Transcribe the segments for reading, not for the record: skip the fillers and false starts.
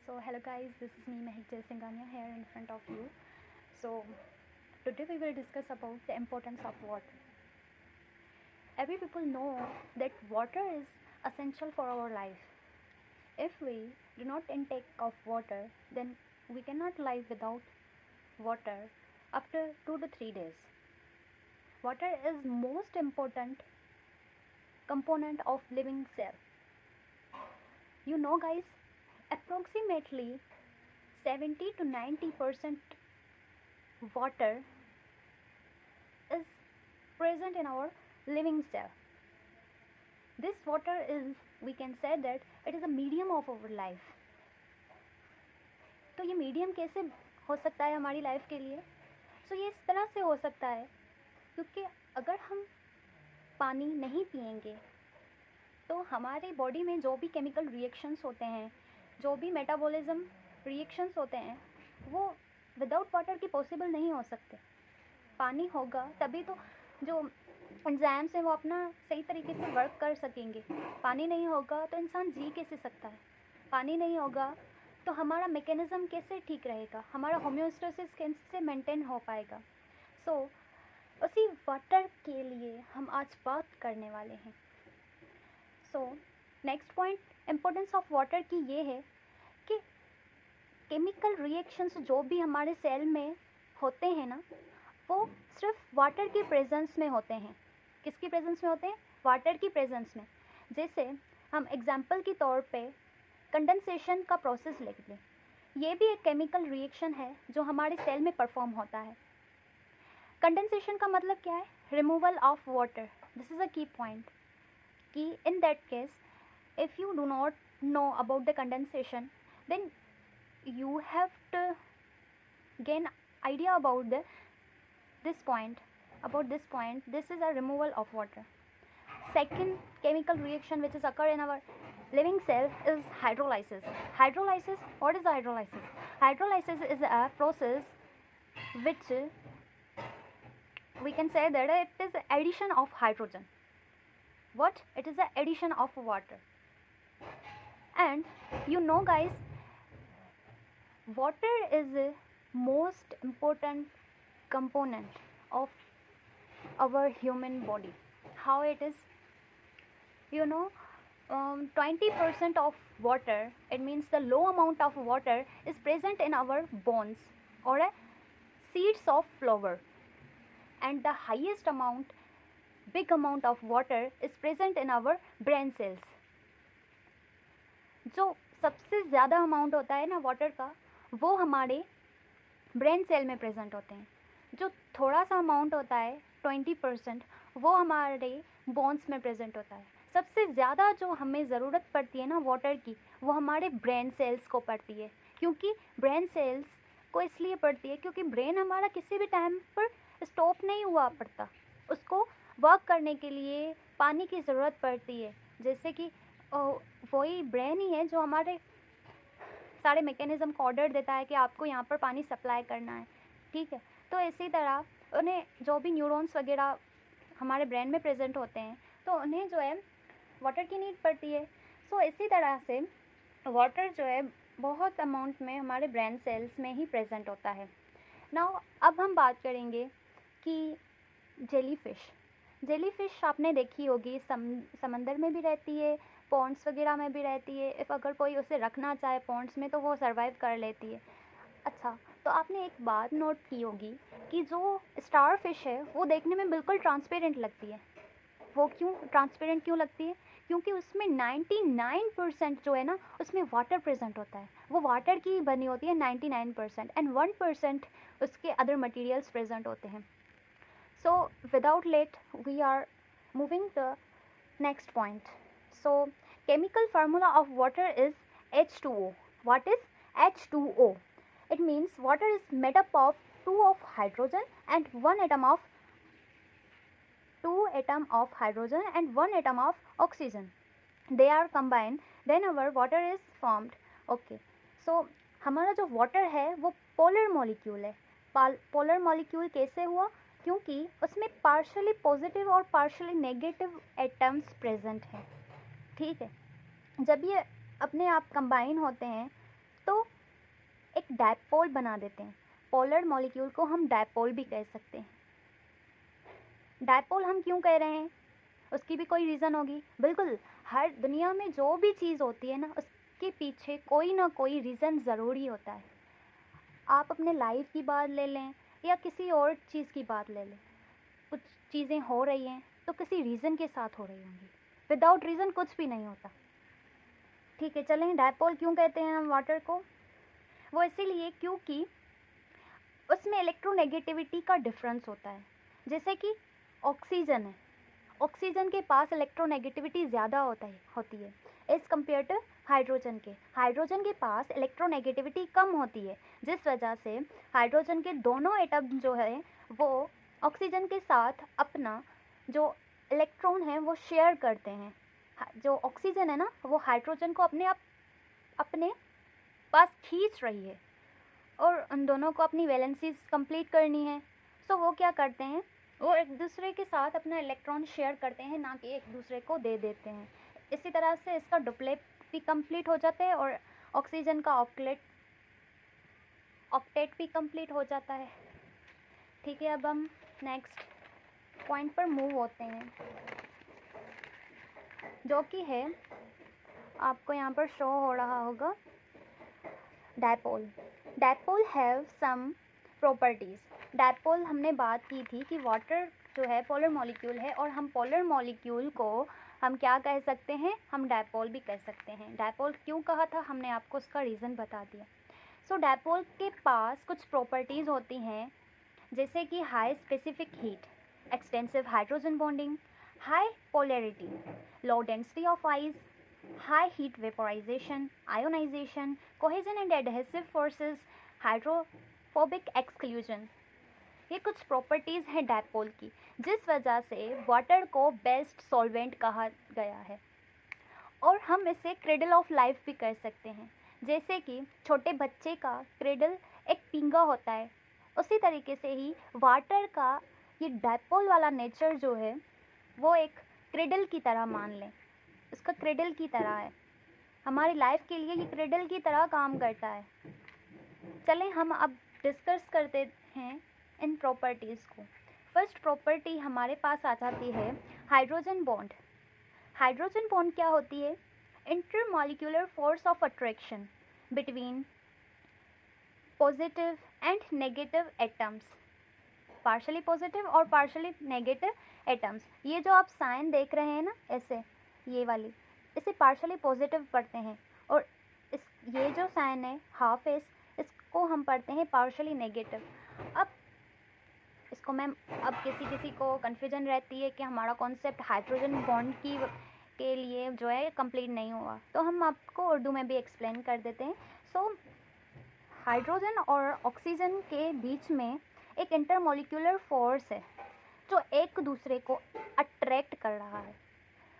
So hello guys, this is me Mehak Jaisingania here in front of you. So today we will discuss about the importance of water. Every people know that water is essential for our life. If we do not intake of water, then we cannot live without water after 2 to 3 days. Water is most important component of living cell. You know guys, approximately 70 to 90% water is present in our living cell. This water is, we can say that it is a medium of our life. तो ये medium कैसे हो सकता है हमारी life के लिए? ये इस तरह से हो सकता है क्योंकि अगर हम पानी नहीं पिएंगे तो हमारे बॉडी में जो भी केमिकल रिएक्शंस होते हैं, जो भी मेटाबॉलिज्म रिएक्शंस होते हैं, वो विदाउट वाटर की पॉसिबल नहीं हो सकते. पानी होगा तभी तो जो एंजाइम्स हैं वो अपना सही तरीके से वर्क कर सकेंगे. पानी नहीं होगा तो इंसान जी कैसे सकता है? पानी नहीं होगा तो हमारा मैकेनिज़्म कैसे ठीक रहेगा? हमारा होम्योस्टेसिस कैसे मेंटेन हो पाएगा? उसी वाटर के लिए हम आज बात करने वाले हैं. Next point importance of water की ये है कि केमिकल रिएक्शंस जो भी हमारे सेल में होते हैं ना, वो सिर्फ वाटर की प्रेजेंस में होते हैं. किसकी प्रेजेंस में होते हैं? वाटर की प्रेजेंस में. जैसे हम एग्जांपल के तौर पे कंडेंसेशन का प्रोसेस ले लें. ये भी एक केमिकल रिएक्शन है जो हमारे सेल में परफॉर्म होता है. कंडेंसेशन का मतलब क्या है? Removal of water. This is a की पॉइंट कि in that case if you do not know about the condensation, then you have to gain idea about this point. This is a removal of water. Second chemical reaction which is occur in our living cell is hydrolysis. What is hydrolysis? Hydrolysis is a process which we can say that it is addition of hydrogen. What? It is the addition of water. And you know guys, water is the most important component of our human body. How it is? 20% of water, it means the low amount of water is present in our bones or seeds of flower, and the highest amount, big amount of water is present in our brain cells. जो सबसे ज़्यादा amount होता है ना water का, वो हमारे brain cell में प्रेजेंट होते हैं. जो थोड़ा सा अमाउंट होता है 20%, वो हमारे बोन्स में प्रेजेंट होता है. सबसे ज़्यादा जो हमें ज़रूरत पड़ती है ना वाटर की, वो हमारे ब्रेन सेल्स को पड़ती है. क्योंकि ब्रेन सेल्स को इसलिए पड़ती है क्योंकि ब्रेन हमारा किसी भी टाइम पर स्टॉप नहीं हुआ पड़ता. उसको वर्क करने के लिए पानी की ज़रूरत पड़ती है. जैसे कि वही ब्रेन ही है जो हमारे सारे मैकेनिज़्म को ऑर्डर देता है कि आपको यहाँ पर पानी सप्लाई करना है. ठीक है, तो इसी तरह उन्हें जो भी न्यूरॉन्स वगैरह हमारे ब्रेन में प्रेजेंट होते हैं, तो उन्हें जो है वाटर की नीड पड़ती है. इसी तरह से वाटर जो है बहुत अमाउंट में हमारे ब्रेन सेल्स में ही प्रेजेंट होता है. नाउ अब हम बात करेंगे कि जेलीफिश आपने देखी होगी, समंदर में भी रहती है, पॉन्ड्स वगैरह में भी रहती है. इफ़ अगर कोई उसे रखना चाहे पॉन्ड्स में तो वो सर्वाइव कर लेती है. अच्छा, तो आपने एक बात नोट की होगी कि जो स्टार फिश है वो देखने में बिल्कुल ट्रांसपेरेंट लगती है. वो क्यों ट्रांसपेरेंट क्यों लगती है? क्योंकि उसमें 99% जो है ना, उसमें वाटर प्रेजेंट होता है. वो वाटर की बनी होती है 99%, एंड 1% उसके अदर मटेरियल्स प्रेजेंट होते हैं. Without late, we are moving the next point. Chemical formula of water is H2O. What is H2O? It means water is made up of 2 of hydrogen and 1 atom of hydrogen and 1 atom of oxygen. They are combined, then our water is formed. Okay. हमारा जो water है वो polar molecule है. polar molecule कैसे हुआ? क्योंकि उसमें partially positive और पार्शली नेगेटिव एटम्स प्रेजेंट हैं. ठीक है, जब ये अपने आप कंबाइन होते हैं तो एक डायपोल बना देते हैं। पोलर मॉलिक्यूल को हम डायपोल भी कह सकते हैं। डायपोल हम क्यों कह रहे हैं, उसकी भी कोई रीज़न होगी। बिल्कुल, हर दुनिया में जो भी चीज़ होती है ना, उसके पीछे कोई ना कोई रीज़न ज़रूरी होता है। आप अपने लाइफ की बात ले लें या किसी और चीज़ की बात ले लें, कुछ चीज़ें हो रही हैं तो किसी रीज़न के साथ हो रही होंगी। विदाउट रीज़न कुछ भी नहीं होता। ठीक है, चलें, डायपोल क्यों कहते हैं हम वाटर को? वो इसीलिए क्योंकि उसमें इलेक्ट्रोनेगेटिविटी का डिफरेंस होता है। जैसे कि ऑक्सीजन है, ऑक्सीजन के पास इलेक्ट्रोनेगेटिविटी ज़्यादा होती है एज़ कम्पेयर टू हाइड्रोजन के। हाइड्रोजन के पास इलेक्ट्रोनेगेटिविटी कम होती है, जिस वजह से हाइड्रोजन के दोनों एटम जो है वो ऑक्सीजन के साथ अपना जो इलेक्ट्रॉन है वो शेयर करते हैं। जो ऑक्सीजन है ना, वो हाइड्रोजन को अपने पास खींच रही है और उन दोनों को अपनी वैलेंसीज कंप्लीट करनी है। सो वो क्या करते हैं, वो एक दूसरे के साथ अपना इलेक्ट्रॉन शेयर करते हैं, ना कि एक दूसरे को दे देते हैं। इसी तरह से इसका डुप्लेट भी कंप्लीट हो जाता है और ऑक्सीजन का ऑक्टेट भी कंप्लीट हो जाता है। ठीक है, अब हम नेक्स्ट पॉइंट पर मूव होते हैं, जो कि है, आपको यहाँ पर शो हो रहा होगा, dipole. Dipole have some properties. Dipole हमने बात की थी कि वाटर जो है पोलर मॉलिक्यूल है, और हम पोलर मॉलिक्यूल को हम क्या कह सकते हैं, हम डायपोल भी कह सकते हैं। डायपोल क्यों कहा था, हमने आपको उसका रीज़न बता दिया। सो डायपोल के पास कुछ प्रॉपर्टीज़ होती हैं, जैसे कि high specific heat, extensive hydrogen bonding, high polarity, low density of ice, high heat vaporization, ionization, cohesion and adhesive forces, hydrophobic exclusion। ये कुछ प्रॉपर्टीज़ हैं डायपोल की, जिस वजह से वाटर को बेस्ट सॉल्वेंट कहा गया है। और हम इसे क्रेडल ऑफ लाइफ भी कह सकते हैं। जैसे कि छोटे बच्चे का क्रेडल एक पींगा होता है, उसी तरीके से ही वाटर का ये डायपोल वाला नेचर जो है वो एक क्रेडल की तरह मान लें। उसका क्रेडल की तरह है, हमारी लाइफ के लिए ये क्रेडल की तरह काम करता है। चलें, हम अब डिस्कस करते हैं इन प्रॉपर्टीज़ को। फर्स्ट प्रॉपर्टी हमारे पास आ जाती है हाइड्रोजन बॉन्ड। हाइड्रोजन बॉन्ड क्या होती है? Intermolecular force of attraction between positive and negative atoms, partially positive और पार्शली नेगेटिव एटम्स। ये जो आप साइन देख रहे हैं ना, ऐसे ये वाली, इसे पार्शली पॉजिटिव पढ़ते हैं, और ये जो साइन है हाफ एस, इसको हम पढ़ते हैं पार्शली नेगेटिव। अब इसको मैम, अब किसी को कन्फ्यूजन रहती है कि हमारा कॉन्सेप्ट हाइड्रोजन बॉन्ड के लिए जो है कंप्लीट नहीं हुआ, तो हम आपको उर्दू में भी एक्सप्लेन कर देते हैं। सो हाइड्रोजन और ऑक्सीजन के बीच में एक इंटरमॉलिक्यूलर फोर्स है जो एक दूसरे को अट्रैक्ट कर रहा है।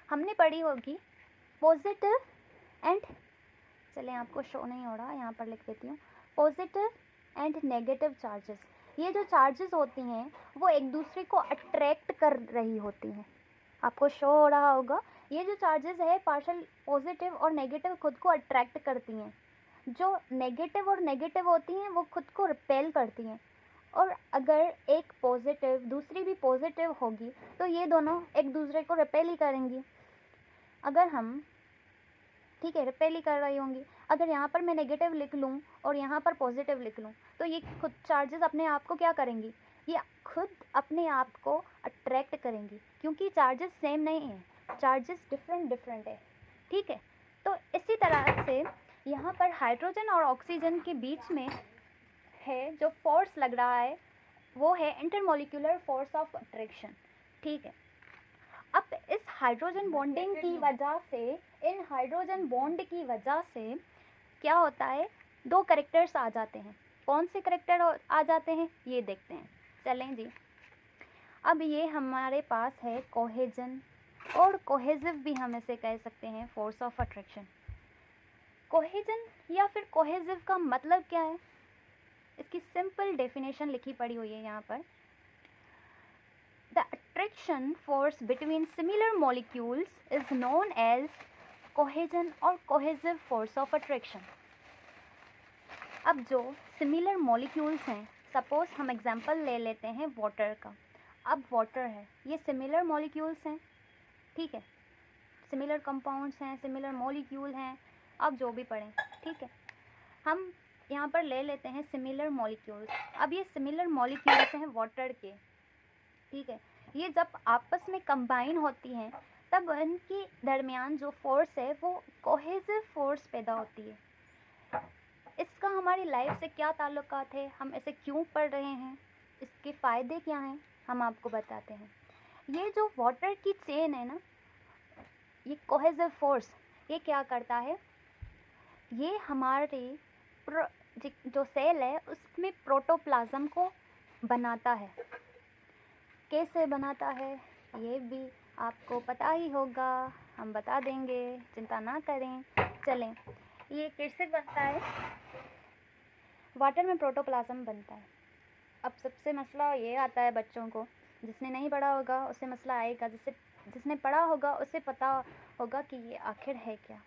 हमने पढ़ी होगी पॉजिटिव एंड, चलें आपको शो नहीं हो रहा, यहाँ पर लिख देती हूँ, पॉजिटिव एंड नेगेटिव चार्जेस। ये जो चार्जेस होती हैं वो एक दूसरे को अट्रैक्ट कर रही होती हैं। आपको शो हो रहा होगा, ये जो चार्जेस है पार्शल पॉजिटिव और नेगेटिव खुद को अट्रैक्ट करती हैं। जो नेगेटिव और नेगेटिव होती हैं वो खुद को रिपेल करती हैं, और अगर एक पॉजिटिव दूसरी भी पॉजिटिव होगी तो ये दोनों एक दूसरे को रिपेल ही करेंगी। अगर हम, ठीक है, रिपेल ही कर रही होंगी। अगर यहाँ पर मैं नेगेटिव लिख लूँ और यहाँ पर पॉजिटिव लिख लूँ तो ये खुद चार्जेस अपने आप को क्या करेंगी, ये खुद अपने आप को अट्रैक्ट करेंगी, क्योंकि चार्जेस सेम नहीं हैं, चार्जेस डिफरेंट है। ठीक है, तो इसी तरह से यहाँ पर हाइड्रोजन और ऑक्सीजन के बीच में है जो फोर्स लग रहा है वो है इंटरमॉलिक्यूलर फोर्स ऑफ अट्रैक्शन। ठीक है, अब इस हाइड्रोजन बॉन्डिंग की वजह से, इन हाइड्रोजन बॉन्ड की वजह से क्या होता है, दो कैरेक्टर्स आ जाते हैं। कौन से कैरेक्टर आ जाते हैं ये देखते हैं। चलें जी, अब ये हमारे पास है कोहेजन, और कोहेसिव भी हम इसे कह सकते हैं, फोर्स ऑफ अट्रैक्शन। कोहेजन या फिर कोहेसिव का मतलब क्या है, इसकी सिंपल डेफिनेशन लिखी पड़ी हुई है यहाँ पर। The attraction force between similar molecules is known as cohesion or cohesive force of attraction। अब जो सिमिलर मॉलिक्यूल्स हैं, सपोज़ हम एग्जांपल ले लेते हैं वाटर का। अब वाटर है, ये सिमिलर मॉलिक्यूल्स हैं, ठीक है, सिमिलर कंपाउंड्स हैं, सिमिलर मॉलिक्यूल हैं, आप जो भी पढ़ें, ठीक है। हम यहाँ पर ले लेते हैं सिमिलर मॉलिक्यूल्स। अब ये सिमिलर मॉलिक्यूल्स हैं वाटर के, ठीक है। ये जब आपस में कंबाइन होती हैं तब इनके दरमियान जो फोर्स है वो कोहेसिव फोर्स पैदा होती है। इसका हमारी लाइफ से क्या ताल्लुकात है, हम इसे क्यों पढ़ रहे हैं, इसके फ़ायदे क्या हैं, हम आपको बताते हैं। ये जो वाटर की चेन है ना, ये कोहेसिव फोर्स ये क्या करता है, ये हमारे जो सेल है उसमें प्रोटोप्लाज्म को बनाता है। कैसे बनाता है ये भी आपको पता ही होगा, हम बता देंगे, चिंता ना करें। चलें, ये कैसे बनता है, वाटर में प्रोटोप्लाज्म बनता है। अब सबसे मसला ये आता है बच्चों को, जिसने नहीं पढ़ा होगा उससे मसला आएगा, जिसने पढ़ा होगा उसे पता होगा कि ये आखिर है क्या।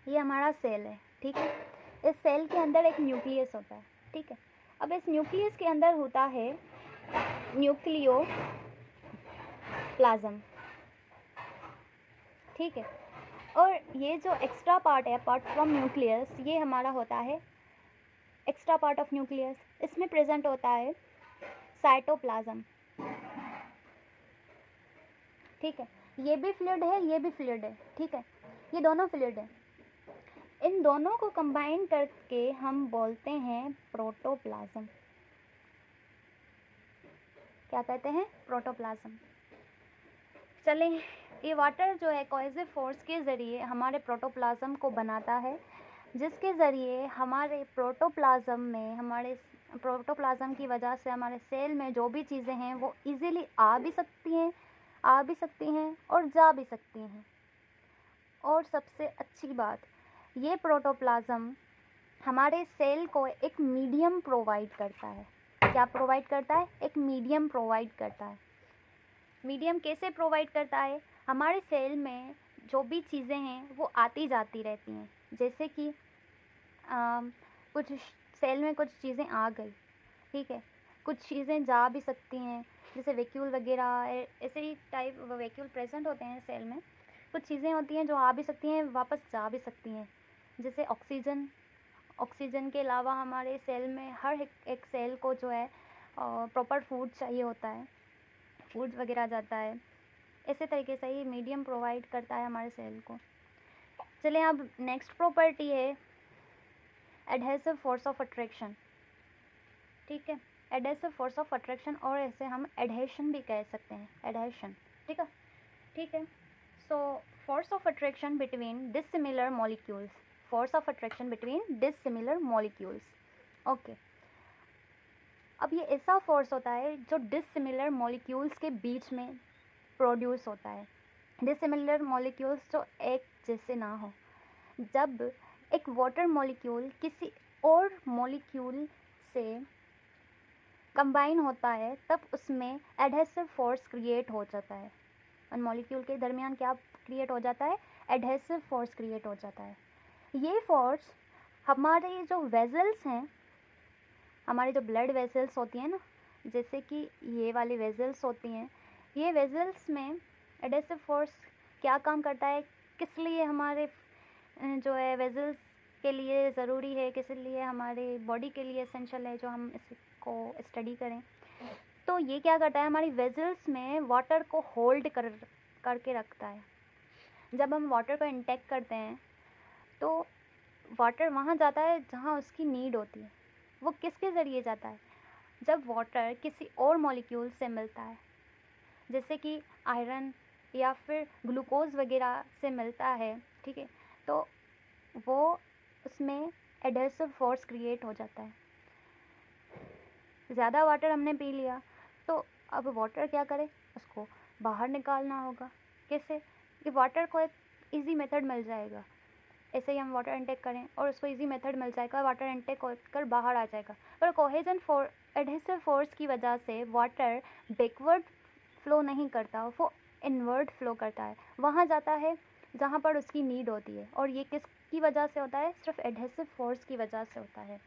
ये हमारा सेल है, ठीक है। इस सेल के अंदर एक न्यूक्लियस होता है, ठीक है। अब इस न्यूक्लियस के अंदर होता है न्यूक्लियोप्लाज्म, ठीक है। और ये जो एक्स्ट्रा पार्ट है अपार्ट फ्रॉम न्यूक्लियस, ये हमारा होता है एक्स्ट्रा पार्ट ऑफ न्यूक्लियस। इसमें प्रेजेंट होता है साइटोप्लाज्म, ठीक है। ये भी फ्लूइड है, ये भी फ्लूइड है, ठीक है, ये दोनों फ्लूइड है। इन दोनों को कंबाइन करके हम बोलते हैं प्रोटोप्लाज्म। क्या कहते हैं, प्रोटोप्लाज्म। चलें, ये वाटर जो है कोहेसिव फोर्स के ज़रिए हमारे प्रोटोप्लाज्म को बनाता है, जिसके ज़रिए हमारे प्रोटोप्लाज्म की वजह से हमारे सेल में जो भी चीज़ें हैं वो इजीली आ भी सकती हैं और जा भी सकती हैं। और सबसे अच्छी बात, ये प्रोटोप्लाज्म हमारे सेल को एक मीडियम प्रोवाइड करता है। क्या प्रोवाइड करता है, एक मीडियम प्रोवाइड करता है। मीडियम कैसे प्रोवाइड करता है, हमारे सेल में जो भी चीज़ें हैं वो आती जाती रहती हैं। जैसे कि कुछ सेल में कुछ चीज़ें आ गई, ठीक है, कुछ चीज़ें जा भी सकती हैं, जैसे वैक्यूल वगैरह, ऐसे ही टाइप वैक्यूल प्रेजेंट होते हैं सेल में। कुछ चीज़ें होती हैं जो आ भी सकती हैं, वापस जा भी सकती हैं, जैसे ऑक्सीजन के अलावा हमारे सेल में हर एक सेल को जो है प्रॉपर फूड चाहिए होता है, फूड वगैरह जाता है। इसी तरीके से ही मीडियम प्रोवाइड करता है हमारे सेल को। चलें, अब नेक्स्ट प्रॉपर्टी है एडहेसिव फोर्स ऑफ अट्रैक्शन, ठीक है। एडहेसिव फोर्स ऑफ अट्रैक्शन, और ऐसे हम एडहेशन भी कह सकते हैं, एडहेशन, ठीक है। So force of attraction between dissimilar molecules, force of attraction between dissimilar molecules, okay. अब ये ऐसा फोर्स होता है जो डिसिमिलर मॉलिक्यूल्स के बीच में प्रोड्यूस होता है। डिसिमिलर मॉलिक्यूल्स जो एक जैसे ना हो। जब एक वाटर मॉलिक्यूल किसी और मॉलिक्यूल से कंबाइन होता है तब उसमें एडहेसिव फोर्स क्रिएट हो जाता है। उन मॉलिक्यूल के दरमियान क्या क्रिएट हो जाता है, एडहेसिव फोर्स क्रिएट हो जाता है। ये फोर्स हमारे जो वेजल्स हैं, हमारी जो ब्लड वेजल्स होती हैं ना, जैसे कि ये वाली वेजल्स होती हैं, ये वेजल्स में एडहेसिव फोर्स क्या काम करता है, किस लिए हमारे जो है वेजल्स के लिए ज़रूरी है, किस लिए हमारे बॉडी के लिए एसेंशियल है, जो हम इसको स्टडी करें। तो ये क्या करता है, हमारी वेजल्स में वाटर को होल्ड करके रखता है। जब हम वाटर को इंटेक करते हैं तो वाटर वहाँ जाता है जहाँ उसकी नीड होती है। वो किसके ज़रिए जाता है, जब वाटर किसी और मॉलिक्यूल से मिलता है, जैसे कि आयरन या फिर ग्लूकोज वगैरह से मिलता है, ठीक है, तो वो उसमें एडहेसिव फोर्स क्रिएट हो जाता है। ज़्यादा वाटर हमने पी लिया तो अब वाटर क्या करे, उसको बाहर निकालना होगा। कैसे, कि वाटर को एक इजी मेथड मिल जाएगा। ऐसे ही हम वाटर इनटेक करें और उसको इजी मेथड मिल जाएगा, वाटर इनटेक कर बाहर आ जाएगा। पर एडहेसिव फोर्स की वजह से वाटर बैकवर्ड फ्लो नहीं करता, वो इनवर्ड फ्लो करता है, वहाँ जाता है जहाँ पर उसकी नीड होती है। और ये किसकी वजह से होता है, सिर्फ एडहेसिव फोर्स की वजह से होता है।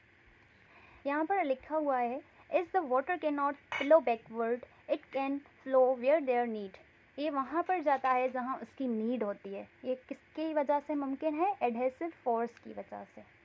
यहाँ पर लिखा हुआ है, is the water can not flow backward, it can flow where there need. ये वहाँ पर जाता है जहाँ उसकी नीड होती है। ये किसकी वजह से मुमकिन है? एडहेसिव फोर्स की वजह से।